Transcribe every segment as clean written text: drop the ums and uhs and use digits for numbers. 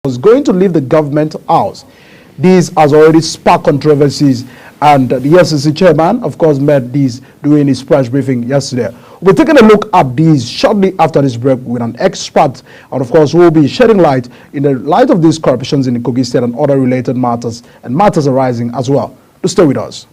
was going to leave the government house. This has already sparked controversies, and the EFCC chairman, of course, met this during his press briefing yesterday. We're taking a look at these shortly after this break with an expert, and of course, we'll be shedding light in the light of these corruptions in the Kogi State and other related matters and matters arising as well. To stay with us.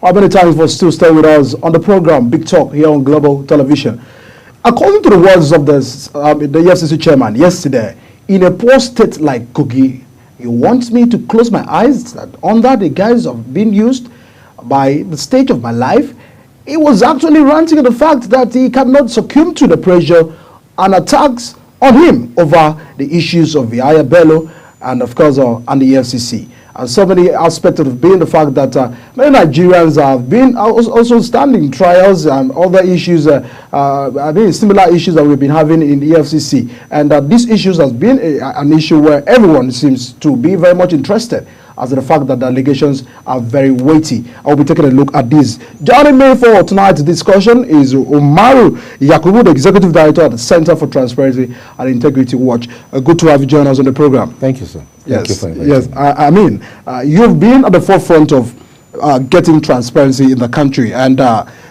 How many times for still stay with us on the program Big Talk here on Global Television? According to the words of the EFCC chairman yesterday, in a poor state like Kogi, he wants me to close my eyes under the guise of being used by the stage of my life. He was actually ranting at the fact that he cannot succumb to the pressure and attacks on him over the issues of the Yahaya Bello and of course and the EFCC. And so many aspects of being the fact that many Nigerians have been also standing trials and other issues, similar issues that we've been having in the EFCC. And these issues has been an issue where everyone seems to be very much interested, as the fact that the allegations are very weighty. I'll be taking a look at this. Joining me for tonight's discussion is Umaru Yakubu, the Executive Director at the Center for Transparency and Integrity Watch. Good to have you join us on the program. Thank you, sir. Yes, yes. I mean, you've been at the forefront of getting transparency in the country, and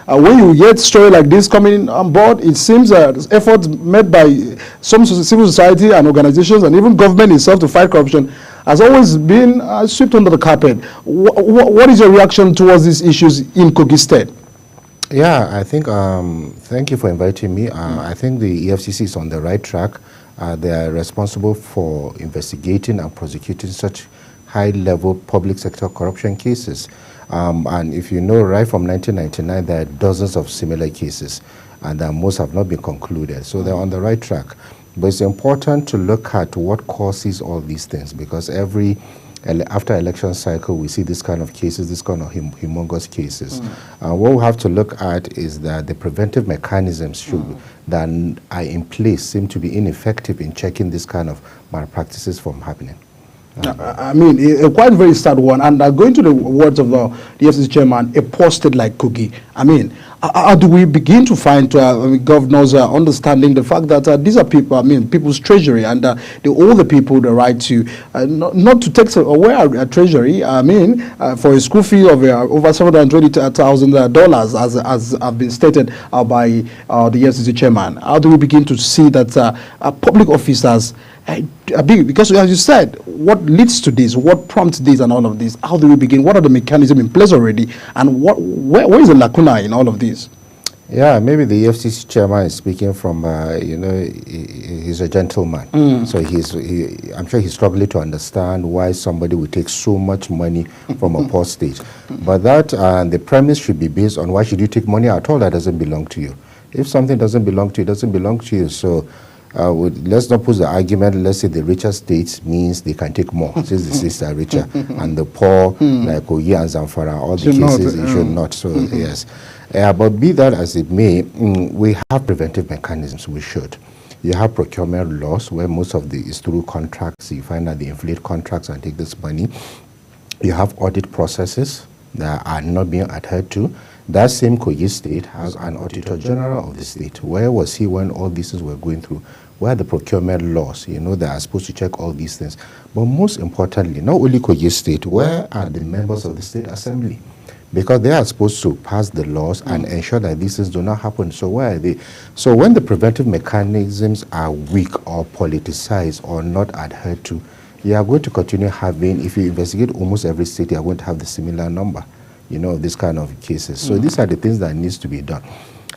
when you hear a story like this coming on board, it seems efforts made by some civil society and organizations and even government itself to fight corruption has always been swept under the carpet. What is your reaction towards these issues in Kogi State? Yeah, I think, thank you for inviting me. I think the EFCC is on the right track. They are responsible for investigating and prosecuting such high-level public sector corruption cases. And if you know, right from 1999, there are dozens of similar cases, and most have not been concluded. So they're on the right track. But it's important to look at what causes all these things, because after election cycle, we see this kind of cases, this kind of humongous cases. What we have to look at is that the preventive mechanisms that are in place seem to be ineffective in checking this kind of malpractices from happening. I mean, a quite very sad one. And going to the words of the EFCC chairman, a poor state like Kogi. I mean, how do we begin to find governors understanding the fact that these are people, I mean, people's treasury, and they owe the people the right to not to take away a treasury. I mean, for a school fee of over $720,000, as have been stated by the EFCC chairman. How do we begin to see that public officers Because as you said, what leads to this, what prompts this and all of this, how do we begin, what are the mechanisms in place already, and where is the lacuna in all of this? Yeah, maybe the EFCC chairman is speaking from, he's a gentleman. So I'm sure he's struggling to understand why somebody would take so much money from a poor state. But that, the premise should be based on why should you take money at all that doesn't belong to you. If something doesn't belong to you, it doesn't belong to you. So let's not put the argument, let's say the richer states means they can take more, since the states are richer, and the poor, like Oye and Zamfara, all the cases, it should not. So, yes. But be that as it may, we have preventive mechanisms, we should. You have procurement laws where most of the is through contracts. You find that they inflate contracts and take this money. You have audit processes that are not being adhered to. That same Kogi state has an auditor general of the state. Where was he when all these things were going through? Where are the procurement laws, that are supposed to check all these things? But most importantly, not only Kogi state, where are the members of the state assembly? Because they are supposed to pass the laws and ensure that these things do not happen. So where are they? So when the preventive mechanisms are weak or politicized or not adhered to, you are going to continue having, if you investigate almost every state, you are going to have the similar number, this kind of cases. So these are the things that needs to be done.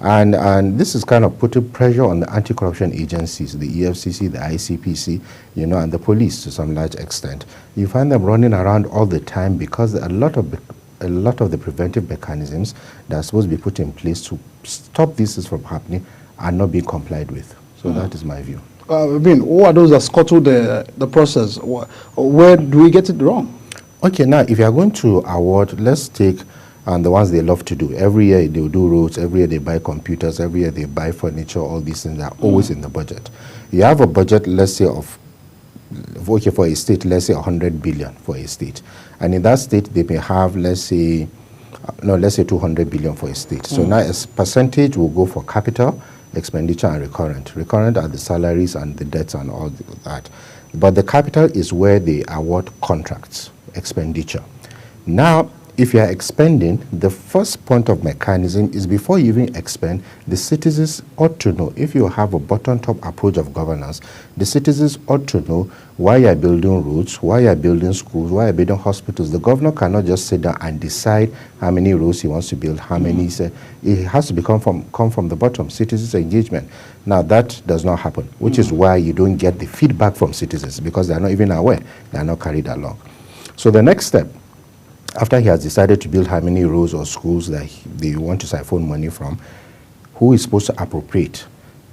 And this is kind of putting pressure on the anti-corruption agencies, the EFCC, the ICPC, and the police to some large extent. You find them running around all the time because a lot of the preventive mechanisms that are supposed to be put in place to stop these things from happening are not being complied with. So that is my view. Who are those that scuttle the process? Where do we get it wrong? Okay, now, if you are going to award, let's take the ones they love to do. Every year they will do roads, every year they buy computers, every year they buy furniture, all these things are always in the budget. You have a budget, let's say, for a state, let's say 100 billion for a state. And in that state, they may have, let's say 200 billion for a state. So now a percentage will go for capital, expenditure, and recurrent. Recurrent are the salaries and the debts and all that. But the capital is where they award contracts, expenditure. Now, if you are expending, the first point of mechanism is before you even expend, the citizens ought to know. If you have a bottom-top approach of governance, the citizens ought to know why you are building roads, why you are building schools, why you are building hospitals. The governor cannot just sit down and decide how many roads he wants to build, how many. It has to come from the bottom, citizens' engagement. Now, that does not happen, which is why you don't get the feedback from citizens, because they are not even aware. They are not carried along. So the next step, after he has decided to build how many roads or schools that they want to siphon money from, who is supposed to appropriate?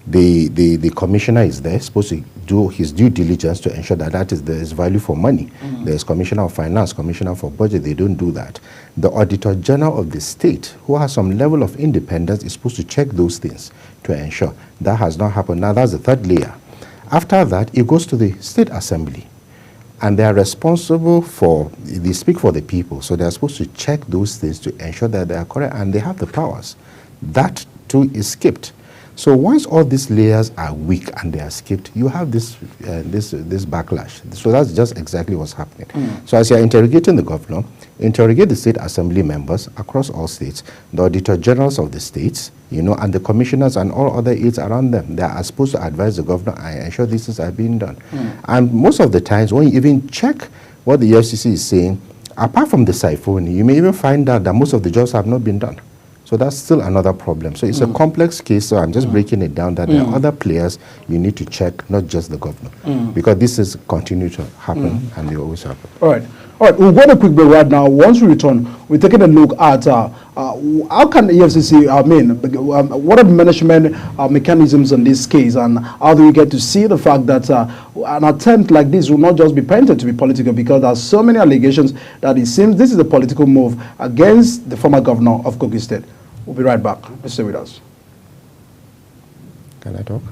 The commissioner is there, supposed to do his due diligence to ensure that there is value for money. There is commissioner of finance, commissioner for budget. They don't do that. The auditor general of the state, who has some level of independence, is supposed to check those things to ensure that has not happened. Now, that's the third layer. After that, it goes to the state assembly. And they are responsible they speak for the people. So they are supposed to check those things to ensure that they are correct, and they have the powers. That too is skipped. So once all these layers are weak and they are skipped, you have this backlash. So that's just exactly what's happening. So as you are interrogating the governor, interrogate the state assembly members across all states, the auditor generals of the states, and the commissioners and all other aides around them. They are supposed to advise the governor and ensure these things are being done. And most of the times, when you even check what the EFCC is saying, apart from the siphoning, you may even find out that most of the jobs have not been done. So that's still another problem. So it's a complex case, so I'm just breaking it down that there are other players you need to check, not just the governor. Because this is continue to happen, and they always happen. All right. We'll go on a quick break right now. Once we return, we're taking a look at how can the EFCC, what are the management mechanisms in this case, and how do we get to see the fact that an attempt like this will not just be painted to be political, because there are so many allegations that it seems this is a political move against the former governor of Kogi State. We'll be right back. Stay with us. Can I talk?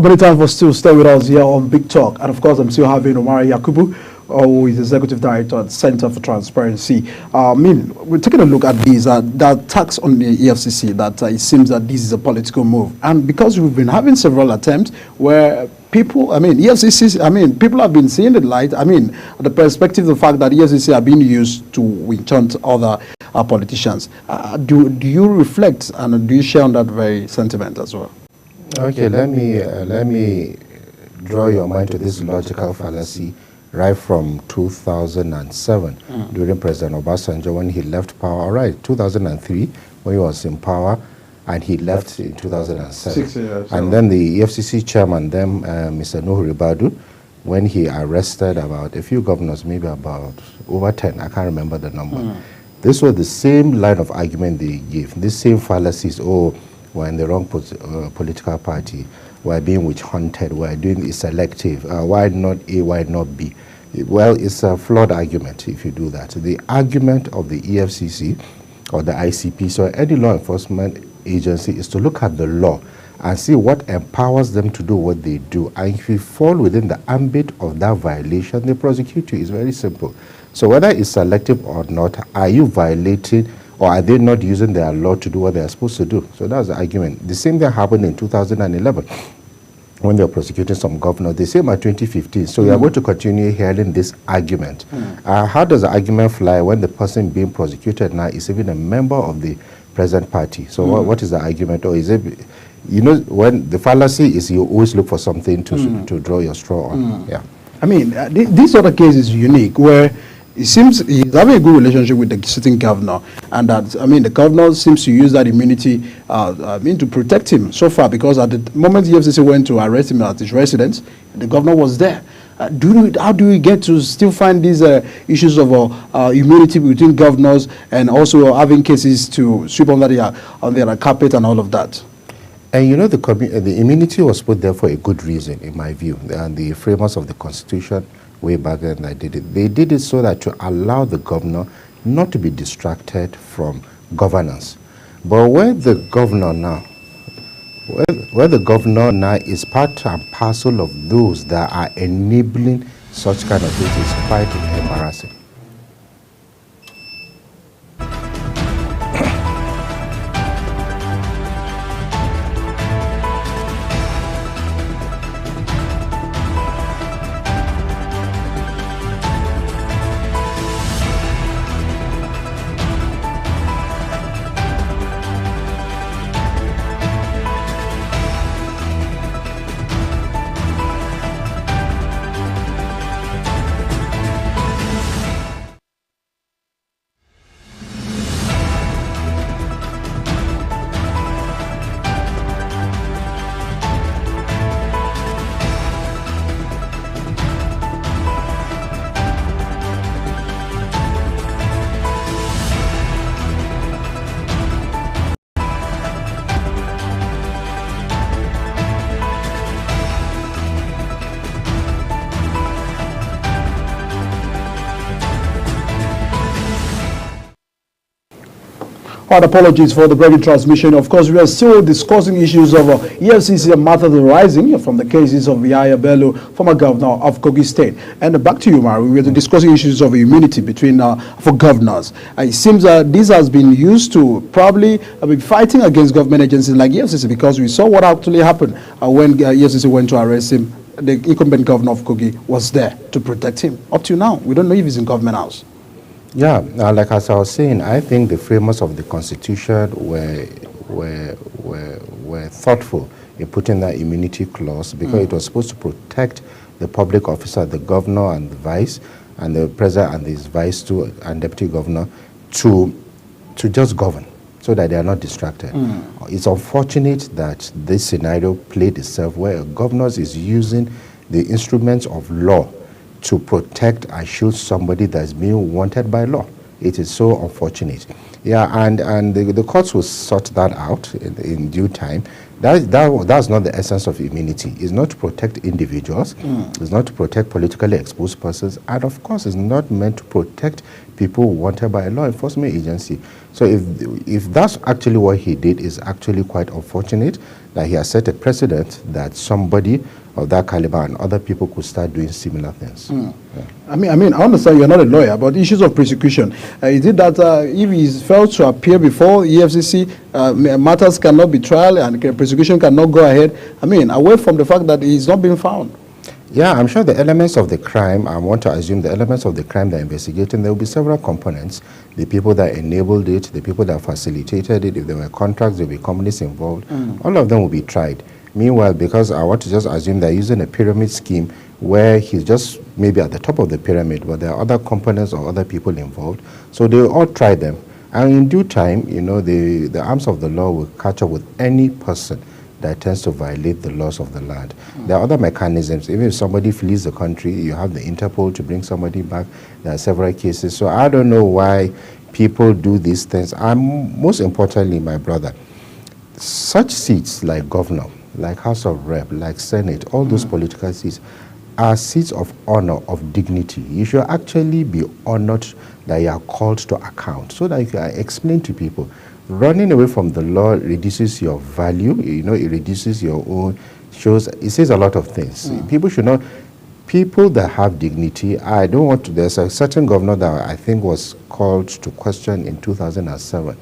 Many time for still stay with us here on Big Talk. And of course, I'm still having Omari Yakubu, who is Executive Director at Center for Transparency. We're taking a look at these, that tax on the EFCC, that it seems that this is a political move. And because we've been having several attempts where people, EFCC, people have been seeing the light. The perspective, the fact that EFCC are being used to enchant other politicians. Do you reflect and do you share on that very sentiment as well? Okay, let me draw your mind to this logical fallacy right from 2007 during President Obasanjo when he left power. All right, 2003 when he was in power, and he left in 2007. 6 years. And then the EFCC chairman, then Mr. Nuhu Ribadu, when he arrested about a few governors, maybe about over 10, I can't remember the number. This was the same line of argument they gave. This same fallacies, we're in the wrong political party, we're being witch hunted, we're doing it selective, why not A, why not B? Well, it's a flawed argument if you do that. The argument of the EFCC or the ICP, so any law enforcement agency, is to look at the law and see what empowers them to do what they do. And if you fall within the ambit of that violation, they prosecute you. It's very simple. So whether it's selective or not, are you violating or are they not using their law to do what they are supposed to do? So that's the argument. The same thing happened in 2011 when they were prosecuting some governors. The same at 2015. So we are going to continue hearing this argument. How does the argument fly when the person being prosecuted now is even a member of the present party? So what is the argument? Or is it, when the fallacy is you always look for something to draw your straw on. Yeah. This other case is unique where it seems he's having a good relationship with the sitting governor, and that the governor seems to use that immunity to protect him so far, because at the moment the FCC went to arrest him at his residence, the governor was there. How do we get to still find these issues of immunity between governors and also having cases to sweep under the carpet and all of that? And the immunity was put there for a good reason, in my view. And the framers of the Constitution way back then that did it. They did it so that to allow the governor not to be distracted from governance. But where the governor now is part and parcel of those that are enabling such kind of things, is quite embarrassing. Apologies for the breaking transmission. Of course, we are still discussing issues of EFCC and matters arising from the cases of Yahaya Bello, former governor of Kogi State. And back to you, Mari. We are discussing issues of immunity between for governors. It seems that this has been used to probably be fighting against government agencies like EFCC, because we saw what actually happened when EFCC went to arrest him. The incumbent governor of Kogi was there to protect him. Up to now, we don't know if he's in government house. Yeah, like as I was saying, I think the framers of the Constitution were thoughtful in putting that immunity clause, because it was supposed to protect the public officer, the governor and the vice, and the president and his vice too, and deputy governor, to just govern, so that they are not distracted. It's unfortunate that this scenario played itself where governors is using the instruments of law to protect and shield somebody that's being wanted by law. It is so unfortunate. Yeah, and the courts will sort that out in due time. That's not the essence of immunity. It's not to protect individuals. It's not to protect politically exposed persons. And of course, it's not meant to protect people wanted by a law enforcement agency. So if that's actually what he did, is actually quite unfortunate that he has set a precedent that somebody of that caliber and other people could start doing similar things. Yeah. I mean, I understand you're not a lawyer, but issues of prosecution, is it that if he fails to appear before EFCC, matters cannot be trial and prosecution cannot go ahead? I mean, away from the fact that he's not being found. Yeah, I'm sure the elements of the crime, I want to assume the elements of the crime they're investigating, there will be several components. The people that enabled it, the people that facilitated it, if there were contracts, there will be companies involved. All of them will be tried. Meanwhile, because I want to just assume they're using a pyramid scheme where he's just maybe at the top of the pyramid, but there are other components or other people involved. So they will all try them. And in due time, you know, the arms of the law will catch up with any person that tends to violate the laws of the land. There are other mechanisms. Even if somebody flees the country, you have the Interpol to bring somebody back. There are several cases. So I don't know why people do these things. And most importantly, my brother, such seats like governor, like House of Rep, like Senate, all those political seats are seats of honor, of dignity. You should actually be honored that you are called to account so that you can explain to people. Running away from the law reduces your value, you know, it reduces your own, it says a lot of things. People should not, people that have dignity, I don't want to, there's a certain governor that I think was called to question in 2007.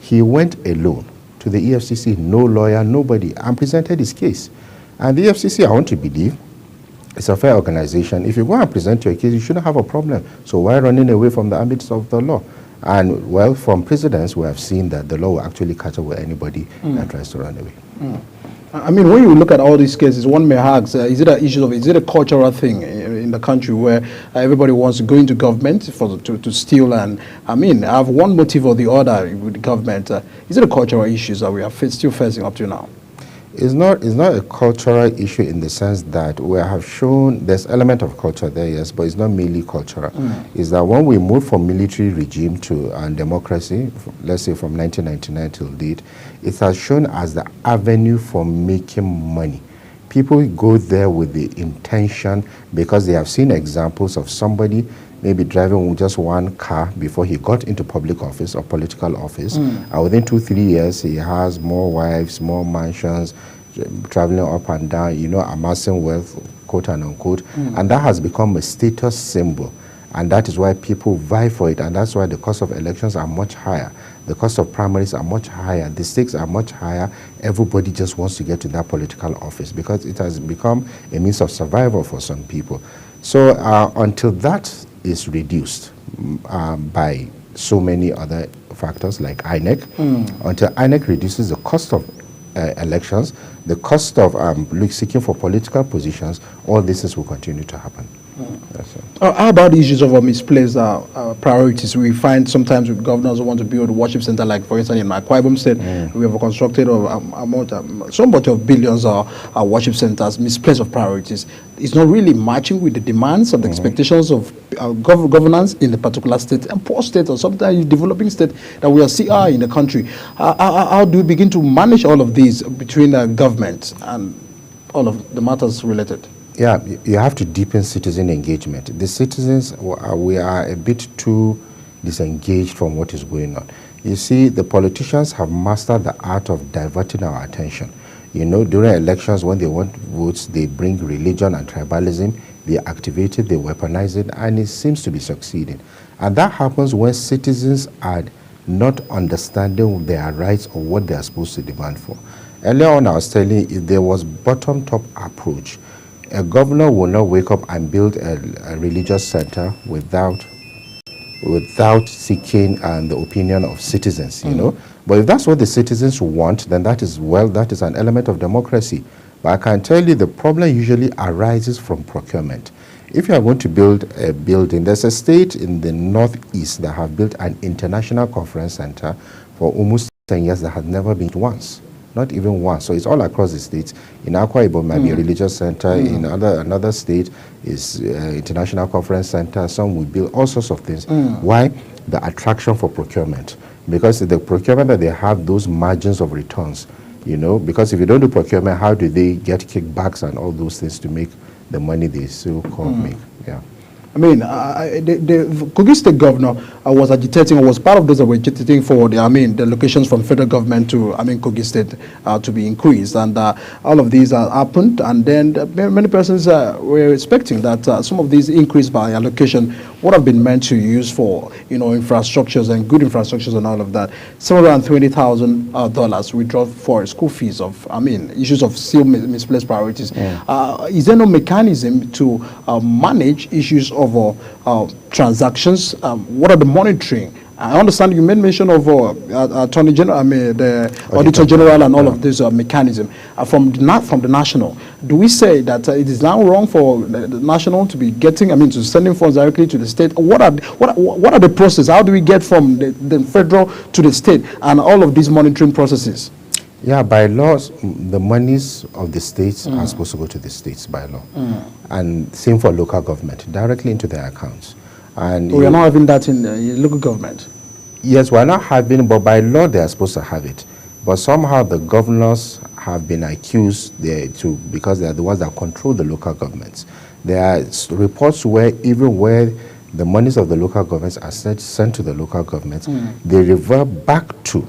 He went alone to the EFCC, no lawyer, nobody, and presented his case. And the EFCC, I want to believe, it's a fair organization. If you go and present your case, you shouldn't have a problem. So why running away from the ambits of the law? And well, from precedents, we have seen that the law will actually catch up with anybody that tries to run away. I mean, when you look at all these cases, one may ask, is it an issue of, is it a cultural thing in the country where everybody wants to go into government to steal? And I mean, I have one motive or the other with the government. Is it a cultural issue that we are still facing up to now? It's not a cultural issue in the sense that we have shown there's element of culture there, yes, but it's not merely cultural. It's that when we move from military regime to democracy, let's say from 1999 till date, it has shown as the avenue for making money. People go there with the intention because they have seen examples of somebody maybe driving just one car before he got into public office or political office. And within 2-3 years, he has more wives, more mansions, traveling up and down, you know, amassing wealth, quote and unquote. And that has become a status symbol. And that is why people vie for it. And that's why the cost of elections are much higher. The cost of primaries are much higher. The stakes are much higher. Everybody just wants to get to that political office because it has become a means of survival for some people. So until that is reduced by so many other factors like INEC, until INEC reduces the cost of elections, the cost of seeking for political positions, all this will continue to happen. How about the issues of misplaced priorities? We find sometimes with governors who want to build a worship center, like for instance in Akwa Ibom State, we have constructed so much of billions of worship centers, misplaced of priorities. It's not really matching with the demands and the expectations of governance in the particular state and poor state or sometimes developing state that we are in the country. How do we begin to manage all of these between the government and all of the matters related? Yeah, you have to deepen citizen engagement. The citizens, we are a bit too disengaged from what is going on. You see, the politicians have mastered the art of diverting our attention. You know, during elections, when they want votes, they bring religion and tribalism, they activate it, they weaponize it, and it seems to be succeeding. And that happens when citizens are not understanding their rights or what they are supposed to demand for. Earlier on, I was telling you, there was bottom-top approach. A governor will not wake up and build a religious center without seeking the opinion of citizens, you know. But if that's what the citizens want, then that is an element of democracy. But I can tell you the problem usually arises from procurement. If you are going to build a building, there's a state in the northeast that have built an international conference center for almost 10 years that has never been once. Not even once. So it's all across the states. In Akwa Ibom might be a religious center. In another state is international conference center. Some will build all sorts of things. Why? The attraction for procurement. Because the procurement that they have those margins of returns. because if you don't do procurement, how do they get kickbacks and all those things to make the money they so-called make? Yeah. I mean, the Kogi State governor was agitating, or was part of those that were agitating for the locations from federal government to, Kogi State to be increased, and all of these happened, and then many persons were expecting that some of these increased by allocation would have been meant to use for, infrastructures and good infrastructures and all of that. $720,000 withdraw for school fees of, issues of still misplaced priorities. Is there no mechanism to manage issues of transactions? What are the monitoring? I understand you made mention of Attorney General, the Auditor General, and all of this mechanism from the national. Do we say that it is now wrong for the national to be getting, to sending funds directly to the state? What are the process? How do we get from the federal to the state and all of these monitoring processes? Yeah, by laws, the monies of the states are supposed to go to the states by law, and same for local government, directly into their accounts. And we are not having that in local government. Yes, we are not having, but by law they are supposed to have it. But somehow the governors have been accused because they are the ones that control the local governments. There are reports where even where the monies of the local governments are sent to the local governments, they revert back to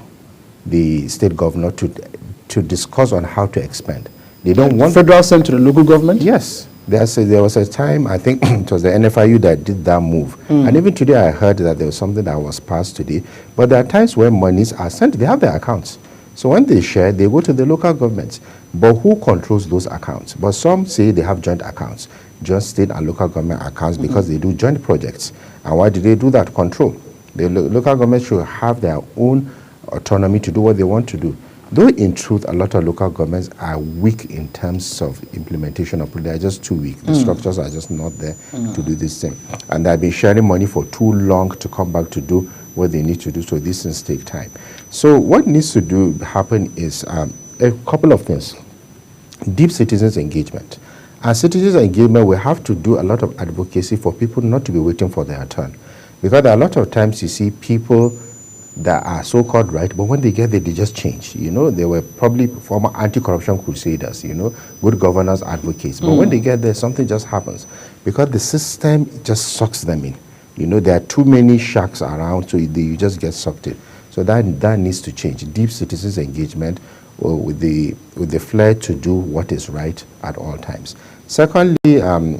the state governor to discuss on how to expend. They don't want federal sent to the local government? Yes. There was a time, I think it was the NFIU that did that move. And even today I heard that there was something that was passed today. But there are times where monies are sent, they have their accounts. So when they share, they go to the local governments. But who controls those accounts? But some say they have joint accounts, joint state and local government accounts, because they do joint projects. And why do they do that? Control. The local government should have their own autonomy to do what they want to do. Though in truth, a lot of local governments are weak in terms of implementation of, they are just too weak. The structures are just not there to do this thing. And they've been sharing money for too long to come back to do what they need to do, so these things take time. So what needs to happen is a couple of things. Deep citizens engagement. As citizens engagement, we have to do a lot of advocacy for people not to be waiting for their turn. Because a lot of times you see people that are so-called right, but when they get there, they just change. They were probably former anti-corruption crusaders, good governance advocates. But when they get there, something just happens because the system just sucks them in. There are too many sharks around, so you just get sucked in. So that needs to change. Deep citizens engagement with the flair to do what is right at all times. Secondly,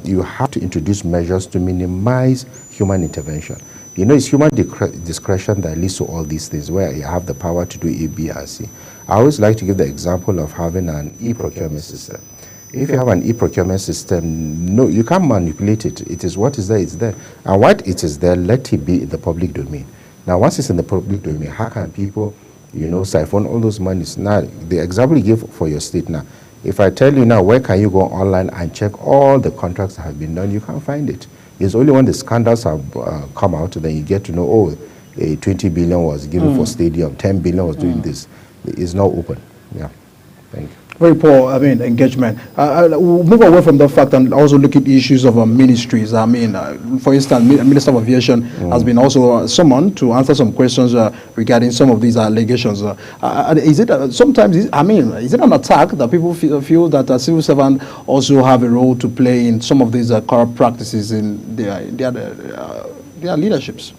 you have to introduce measures to minimize human intervention. It's human discretion that leads to all these things, where you have the power to do A, B, and C. I always like to give the example of having an e-procurement system. If you have an e-procurement system, no, you can't manipulate it. It is what is there, it's there. And what it is there, let it be in the public domain. Now, once it's in the public domain, how can people, siphon all those monies? Now, the example you give for your state now, if I tell you now, where can you go online and check all the contracts that have been done, you can't find it. It's only when the scandals have come out, then you get to know, 20 billion was given for stadium, 10 billion was doing this. It's not open. Yeah, thank you. Very poor, engagement. We'll move away from that fact and also look at issues of ministries. For instance, Minister of Aviation has been also summoned to answer some questions regarding some of these allegations. Is it sometimes? Is it an attack that people feel that a civil servant also have a role to play in some of these corrupt practices in their leaderships?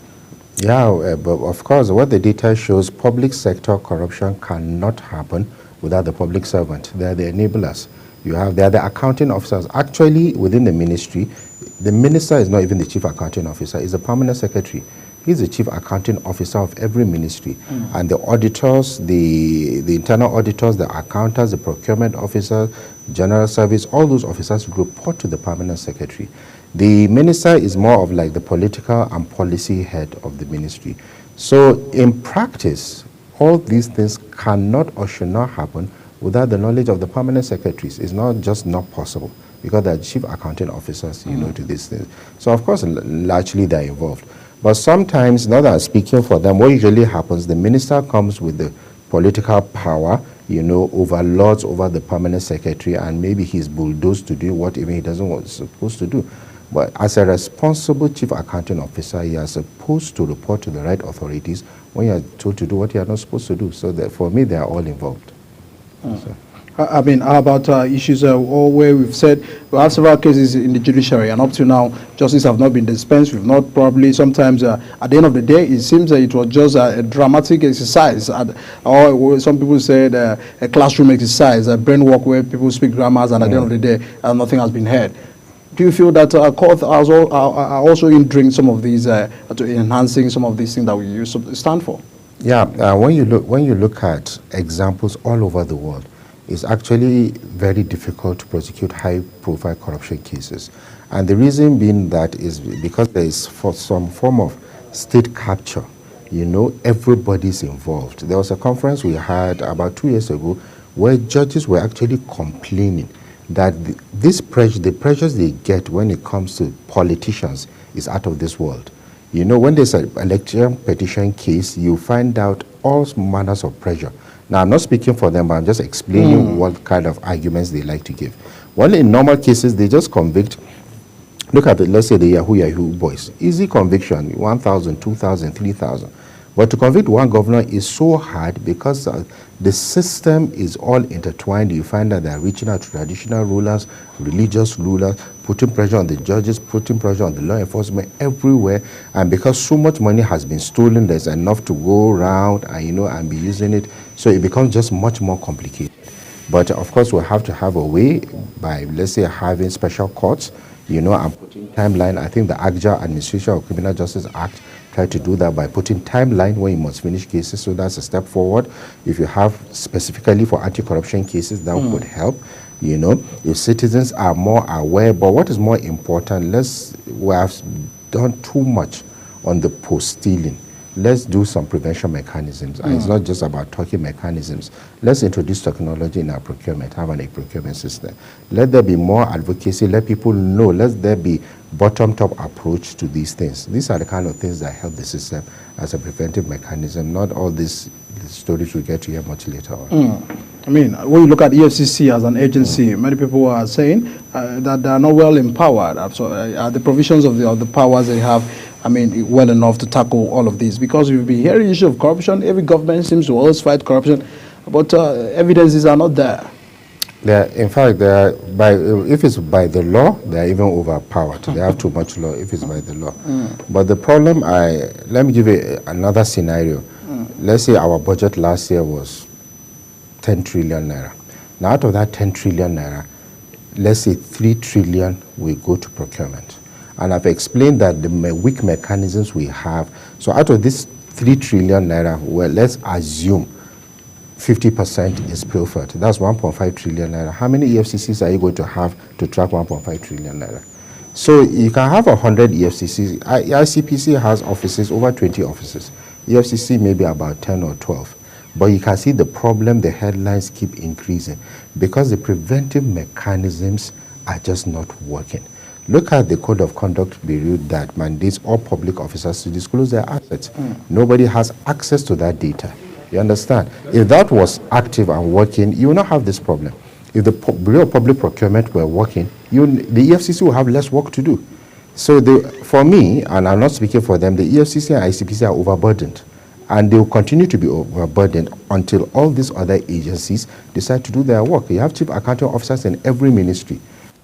Yeah, but of course, what the data shows, public sector corruption cannot happen without the public servant. They are the enablers. They are the accounting officers. Actually, within the ministry, the minister is not even the chief accounting officer, he's a permanent secretary. He's the chief accounting officer of every ministry. And the auditors, the internal auditors, the accountants, the procurement officers, general service, all those officers report to the permanent secretary. The minister is more of like the political and policy head of the ministry. So in practice, all these things cannot or should not happen without the knowledge of the permanent secretaries. It's not just not possible because they're chief accounting officers, to these things. So of course, largely they're involved. But sometimes, now that I'm speaking for them, what usually happens, the minister comes with the political power, overlords over the permanent secretary, and maybe he's bulldozed to do what even he doesn't want supposed to do. But as a responsible chief accounting officer, you are supposed to report to the right authorities when you are told to do what you are not supposed to do. So that for me, they are all involved. So, I mean, how about issues where we've said we have several cases in the judiciary, and up to now, justice have not been dispensed. We've not probably sometimes at the end of the day, it seems that it was just a dramatic exercise, or some people said a classroom exercise, a brain work where people speak grammars, and at the end of the day, nothing has been heard. Do you feel that courts are also hindering some of these, to enhancing some of these things that we used to stand for? yeah, when you look at examples all over the world, it's actually very difficult to prosecute high-profile corruption cases. And the reason being that is because there is some form of state capture. You know, everybody's involved. There was a conference we had about 2 years ago where judges were actually complaining that the pressures they get when it comes to politicians is out of this world. You know, when there's an election petition case, you find out all manners of pressure. Now, I'm not speaking for them, but I'm just explaining what kind of arguments they like to give. Well, in normal cases, they just convict. Look at it, let's say the Yahoo boys. Easy conviction, 1,000, 2,000, 3,000. But to convict one governor is so hard because the system is all intertwined. You find that they're reaching out to traditional rulers, religious rulers, putting pressure on the judges, putting pressure on the law enforcement everywhere. And because so much money has been stolen, there's enough to go around and be using it. So it becomes just much more complicated. But of course, we'll have to have a way by, let's say, having special courts, and putting timeline. I think the ACJA, Administration of Criminal Justice Act, try to do that by putting timeline when you must finish cases. So that's a step forward. If you have specifically for anti-corruption cases, that would help. If citizens are more aware. But what is more important, we have done too much on the post-stealing. Let's do some prevention mechanisms. And it's not just about talking mechanisms. Let's introduce technology in our procurement, have a procurement system. Let there be more advocacy. Let people know. Let there be bottom-top approach to these things. These are the kind of things that help the system as a preventive mechanism, not all these stories we get to hear much later on. I mean, when you look at EFCC as an agency, many people are saying that they are not well empowered. So are the provisions of the powers they have, well enough to tackle all of these? Because you'll be hearing issue of corruption. Every government seems to always fight corruption, but evidences are not there. In fact, if it's by the law, they are even overpowered. They have too much law if it's by the law. But the problem, let me give you another scenario. Let's say our budget last year was 10 trillion naira. Now, out of that 10 trillion naira, let's say 3 trillion will go to procurement. And I've explained that the weak mechanisms we have. So out of this 3 trillion naira, well, let's assume 50% is pilfered. That's 1.5 trillion naira. How many EFCCs are you going to have to track 1.5 trillion naira? So you can have 100 EFCCs. ICPC has offices, over 20 offices. EFCC maybe about 10 or 12. But you can see the problem, the headlines keep increasing because the preventive mechanisms are just not working. Look at the Code of Conduct Bureau that mandates all public officers to disclose their assets. Nobody has access to that data. You understand? If that was active and working, you will not have this problem. If the Bureau of Public Procurement were working, the EFCC will have less work to do. So for me, and I'm not speaking for them, the EFCC and ICPC are overburdened. And they will continue to be overburdened until all these other agencies decide to do their work. You have chief accounting officers in every ministry.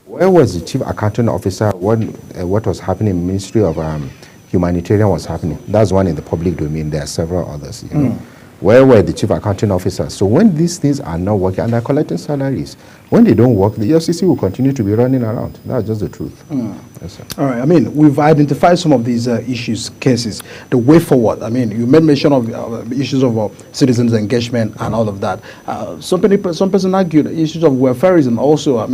Where was the chief accounting officer when what was happening in the Ministry of Humanitarian was happening? That's one in the public domain. There are several others. Where were the chief accounting officers? So when these things are not working and they're collecting salaries, when they don't work, the EFCC will continue to be running around. That's just the truth. Yes, sir. All right. We've identified some of these cases. The way forward. You made mention of issues of citizens' engagement and all of that. Some person argued issues of welfareism also.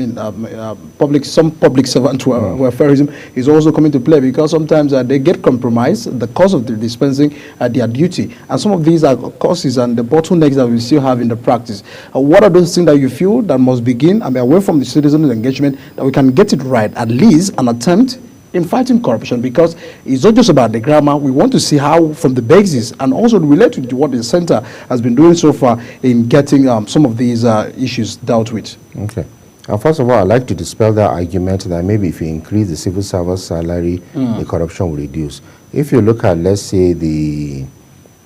Some public servant welfareism is also coming to play because sometimes they get compromised the cost of the dispensing their duty, and some of these are causes and the bottlenecks that we still have in the practice. What are those things that you feel that must begin? Away from the citizens' engagement, that we can get it right, at least an attempt in fighting corruption, because it's not just about the grammar. We want to see how from the basis and also relate to what the center has been doing so far in getting some of these issues dealt with. Okay. First of all, I'd like to dispel that argument that maybe if you increase the civil service salary, the corruption will reduce. If you look at, let's say, the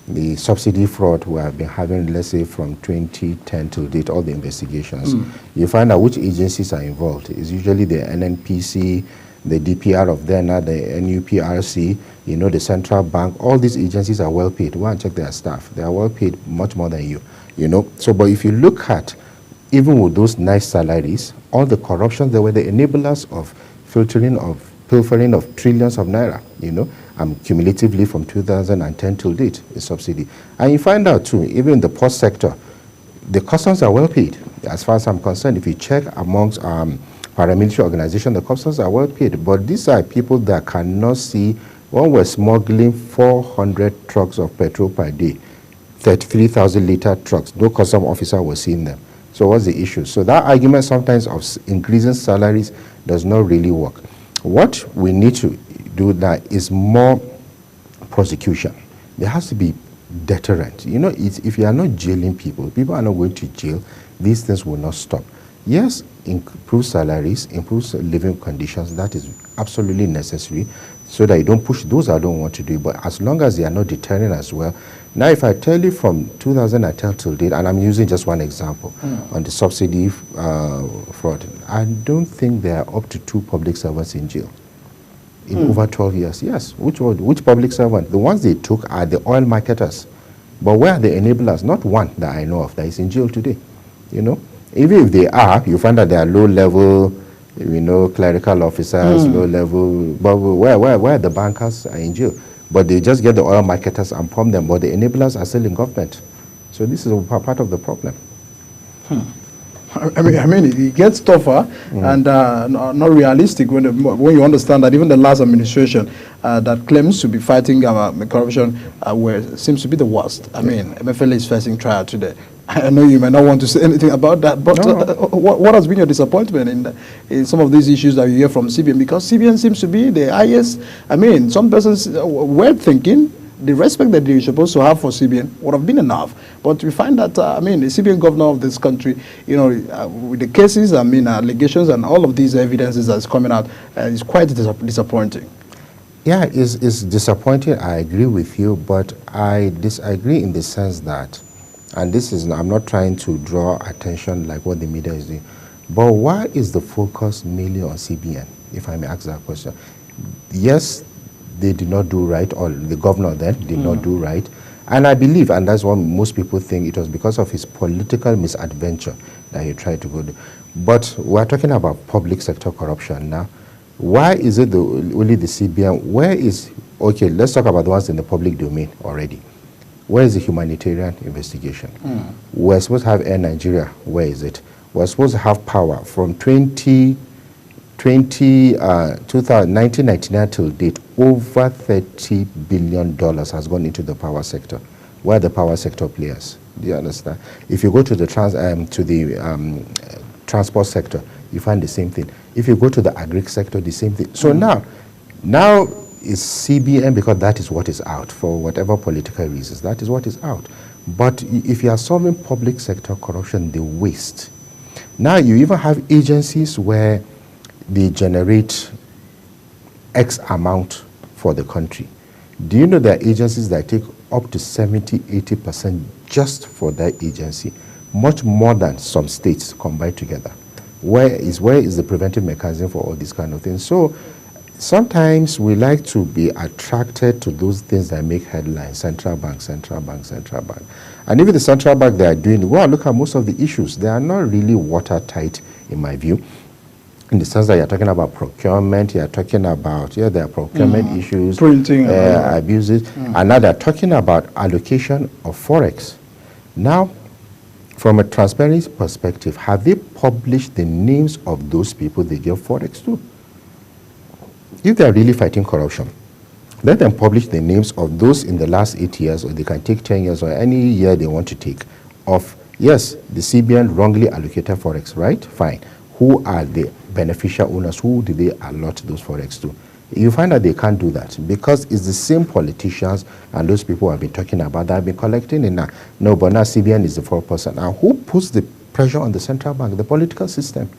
the subsidy fraud we have been having, let's say from 2010 till date, all the investigations, you find out which agencies are involved. It's usually the NNPC, the DPR of then, the NUPRC, you know, the central bank. All these agencies are well paid. Go and check their staff. They are well paid, much more than you know. So, but if you look at, even with those nice salaries, all the corruption, they were the enablers of pilfering of trillions of naira, you know, cumulatively from 2010 till date, a subsidy. And you find out too, even in the post sector, the customs are well paid. As far as I'm concerned, if you check amongst paramilitary organizations, the customs are well paid. But these are people that cannot see, when we're smuggling 400 trucks of petrol per day, 33,000 liter trucks, no custom officer was seeing them. So what's the issue? So that argument sometimes of increasing salaries does not really work. What we need to do now is more prosecution. There has to be deterrent. You know, if you are not jailing people, people are not going to jail, these things will not stop. Yes, improve salaries, improve living conditions, that is absolutely necessary so that you don't push those that don't want to do it. But as long as they are not deterring as well. Now, if I tell you from 2010 till date, and I'm using just one example on the subsidy fraud, I don't think there are up to 2 public servants in jail in over 12 years. Yes, which public servant? The ones they took are the oil marketers. But where are the enablers? Not one that I know of that is in jail today, you know. Even if they are, you find that they are low-level, you know, clerical officers, low-level, but where the bankers are in jail. But they just get the oil marketers and pump them, but the enablers are still in government. So this is part of the problem. I mean, it gets tougher and not realistic when you understand that even the last administration that claims to be fighting corruption seems to be the worst. I mean, MFL is facing trial today. I know you may not want to say anything about that, but what has been your disappointment in some of these issues that you hear from CBN? Because CBN seems to be the highest. I mean, some persons were thinking the respect that you're supposed to have for CBN would have been enough. But we find that, I mean, the CBN governor of this country, you know, with the cases, I mean, allegations and all of these evidences that's coming out, is quite disappointing. Yeah, it's disappointing. I agree with you, but I disagree in the sense that, and this is, I'm not trying to draw attention like what the media is doing, but why is the focus mainly on CBN, if I may ask that question? Yes, they did not do right, or the governor then did not do right. And I believe, and that's what most people think, it was because of his political misadventure that he tried to go there. But we're talking about public sector corruption now. Why is it only the CBN? Where is, okay, let's talk about the ones in the public domain already. Where is the humanitarian investigation? We're supposed to have Air Nigeria. Where is it? We're supposed to have power from 1999 till date. Over $30 billion has gone into the power sector. Where are the power sector players? Do you understand? If you go to the transport sector, you find the same thing. If you go to the agri sector, the same thing. So now is CBN, because that is what is out for whatever political reasons. That is what is out. But if you are solving public sector corruption, the waste. Now you even have agencies where they generate X amount for the country. Do you know there are agencies that take up to 70–80% just for that agency? Much more than some states combined together. Where is the preventive mechanism for all these kind of things? So sometimes we like to be attracted to those things that make headlines. Central bank, central bank, central bank. And even the central bank they are doing, well, look at most of the issues. They are not really watertight in my view. In the sense that you're talking about procurement, you're talking about, there are procurement issues, printing, abuses, and now they're talking about allocation of forex. Now, from a transparency perspective, have they published the names of those people they give forex to? If they're really fighting corruption, let them publish the names of those in the last 8 years, or they can take 10 years, or any year they want to take, of, yes, the CBN wrongly allocated forex, right? Fine. Who are the beneficial owners? Who do they allot those forex to? You find that they can't do that because it's the same politicians and those people have been talking about that have been collecting in now. No, but now CBN is the 4%. And who puts the pressure on the central bank? The political system.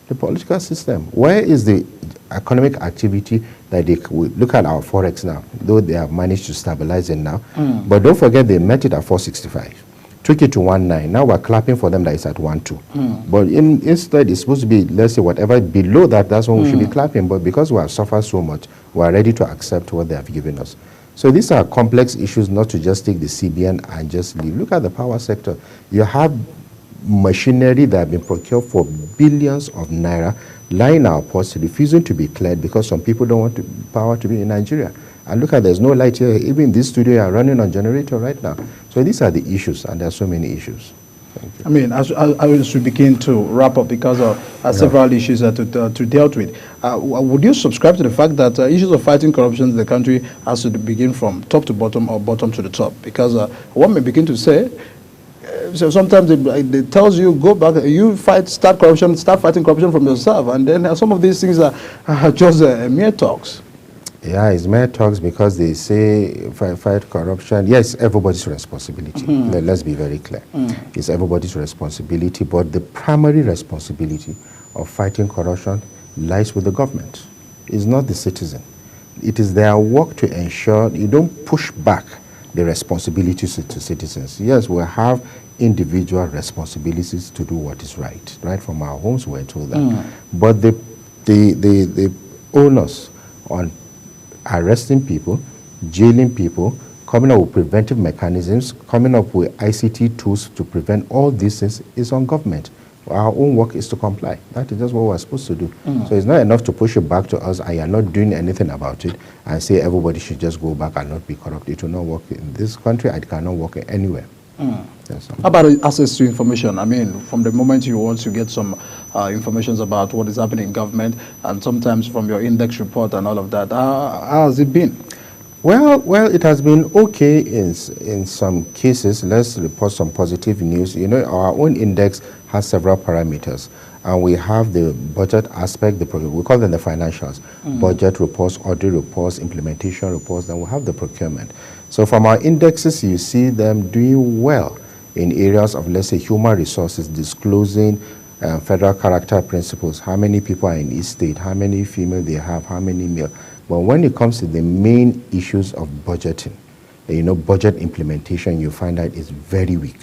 The political system. Where is the economic activity that we look at our forex now, though they have managed to stabilize it now. But don't forget they met it at 465. Took it to 19. Now we're clapping for them that it's at 12. But instead, it's supposed to be, let's say, whatever below that, that's when we should be clapping. But because we have suffered so much, we are ready to accept what they have given us. So these are complex issues, not to just take the CBN and just leave. Look at the power sector. You have machinery that have been procured for billions of naira lying in our ports, refusing to be cleared because some people don't want power to be in Nigeria. And look at, there's no light here. Even in this studio, you are running on generator right now. So these are the issues, and there are so many issues. I mean, as we begin to wrap up, because of several issues to deal with, would you subscribe to the fact that issues of fighting corruption in the country has to begin from top to bottom or bottom to the top? Because one may begin to say, so sometimes it tells you, go back, you start fighting corruption from yourself, and then some of these things are just mere talks. Yeah, it's mere talks because they say fight corruption. Yes, everybody's responsibility. Let's be very clear. It's everybody's responsibility, but the primary responsibility of fighting corruption lies with the government. It's not the citizen. It is their work to ensure you don't push back the responsibilities to citizens. Yes, we have individual responsibilities to do what is right. Right from our homes, we're told that. But the onus on arresting people, jailing people, coming up with preventive mechanisms, coming up with ICT tools to prevent all these things is on government. Our own work is to comply. That is just what we're supposed to do. So it's not enough to push it back to us, and you're not doing anything about it, and say everybody should just go back and not be corrupt. It will not work in this country. It cannot work anywhere. Yes, how about access to information? I mean, from the moment you want to get some information about what is happening in government, and sometimes from your index report and all of that, how has it been? Well, it has been okay in some cases. Let's report some positive news. You know, our own index has several parameters, and we have the budget aspect, we call them the financials, budget reports, audit reports, implementation reports, then we have the procurement. So from our indexes, you see them doing well in areas of, let's say, human resources, disclosing federal character principles, how many people are in each state, how many female they have, how many male. But when it comes to the main issues of budgeting, you know, budget implementation, you find that it's very weak.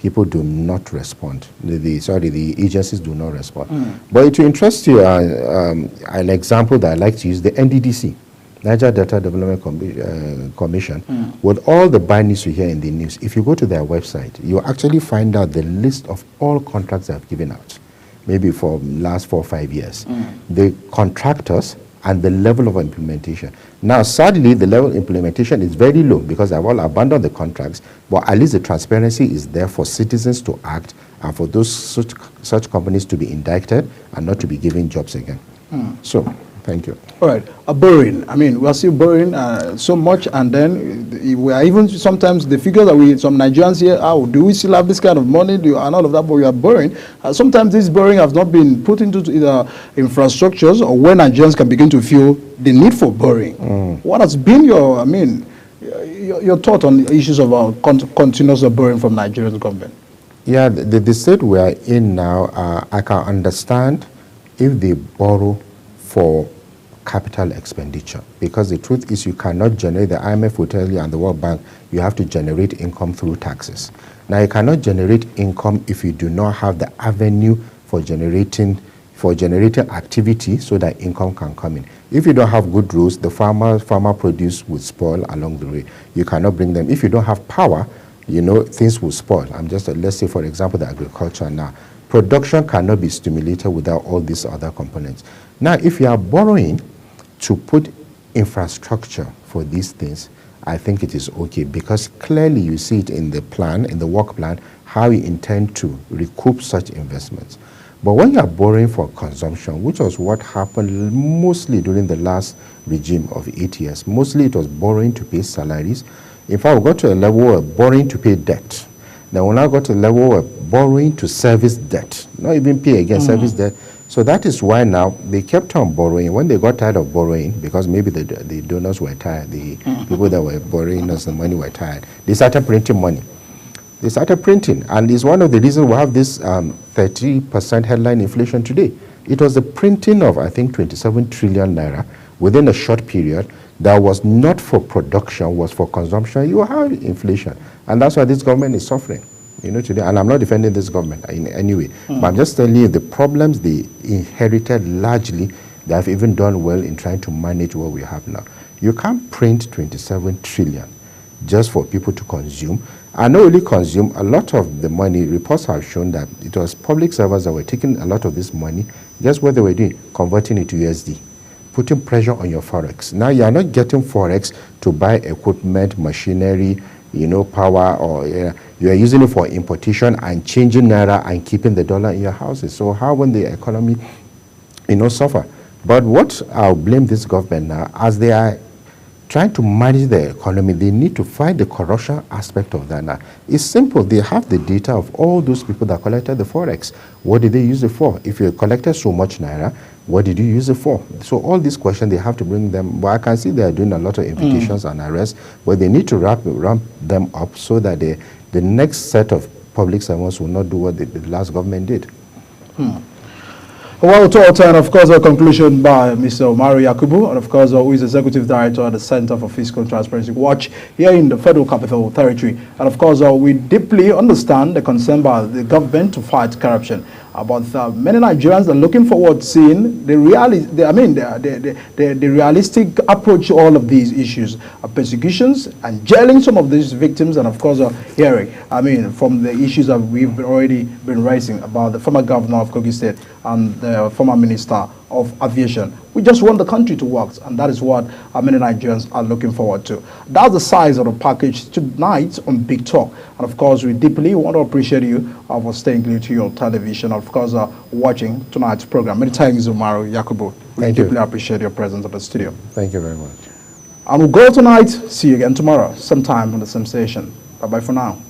People do not respond. The agencies do not respond. But it will interest you, an example that I like to use, the NDDC, Niger Data Development Commission, with all the bad news you hear in the news, if you go to their website, you actually find out the list of all contracts they have given out, maybe for the last 4 or 5 years. The contractors and the level of implementation. Now, sadly, the level of implementation is very low because they've all abandoned the contracts, but at least the transparency is there for citizens to act and for those such companies to be indicted and not to be given jobs again. So, thank you. All right, borrowing. I mean, we are still borrowing so much, and then we are even sometimes the figures that some Nigerians here, do we still have this kind of money and all of that, but we are borrowing. Sometimes this borrowing has not been put into either infrastructures or where Nigerians can begin to feel the need for borrowing. What has been your thought on issues of continuous borrowing from Nigerian government? Yeah, the state we are in now, I can understand if they borrow for capital expenditure, because the truth is you cannot generate, the IMF will tell you and the World Bank, you have to generate income through taxes. Now you cannot generate income if you do not have the avenue for generating activity so that income can come in. If you don't have good rules, the farmer produce will spoil along the way. You cannot bring them. If you don't have power, you know, things will spoil. Let's say, for example, the agriculture now. Production cannot be stimulated without all these other components. Now, if you are borrowing to put infrastructure for these things, I think it is okay, because clearly you see it in the plan, in the work plan, how you intend to recoup such investments. But when you are borrowing for consumption, which was what happened mostly during the last regime of 8 years, mostly it was borrowing to pay salaries. In fact, we got to a level of borrowing to pay debt. Then we now got to a level of borrowing to service debt, not even pay again, service debt. So that is why now they kept on borrowing. When they got tired of borrowing, because maybe the donors were tired, the people that were borrowing us the money were tired, they started printing money. And it's one of the reasons we have this 30% headline inflation today. It was the printing of, I think, 27 trillion naira within a short period that was not for production, was for consumption. You have inflation. And that's why this government is suffering, today. And I'm not defending this government in any way. But I'm just telling you the problems they inherited largely, they have even done well in trying to manage what we have now. You can't print 27 trillion just for people to consume. And not only consume, a lot of the money, reports have shown that it was public servers that were taking a lot of this money. Guess what they were doing? Converting it to USD, putting pressure on your forex. Now you are not getting forex to buy equipment, machinery, power, or you are using it for importation and changing naira and keeping the dollar in your houses. So how will the economy, suffer? But what I'll blame this government now, as they are trying to manage the economy, they need to fight the corruption aspect of that now. It's simple. They have the data of all those people that collected the forex. What did they use it for? If you collected so much naira, what did you use it for? So all these questions, they have to bring them. But I can see they are doing a lot of implications and arrests, but they need to ramp them up so that the next set of public servants will not do what the last government did. Well, to turn, of course, a conclusion by Mr. Umaru Yakubu, and of course, who is Executive Director at the Center for Fiscal Transparency Watch here in the Federal Capital Territory. And of course, we deeply understand the concern by the government to fight corruption. But many Nigerians are looking forward to seeing the realistic approach to all of these issues, persecutions and jailing some of these victims, and of course, hearing, from the issues that we've already been raising about the former governor of Kogi State and the former minister of aviation. We just want the country to work, and that is what many Nigerians are looking forward to. That's the size of the package tonight on Big Talk. And of course, we deeply want to appreciate you for staying glued to your television, of course, watching tonight's program. Many thanks, Umaru Yakubu. We deeply appreciate your presence at the studio. Thank you very much. And we'll go tonight. See you again tomorrow, sometime on the same station. Bye-bye for now.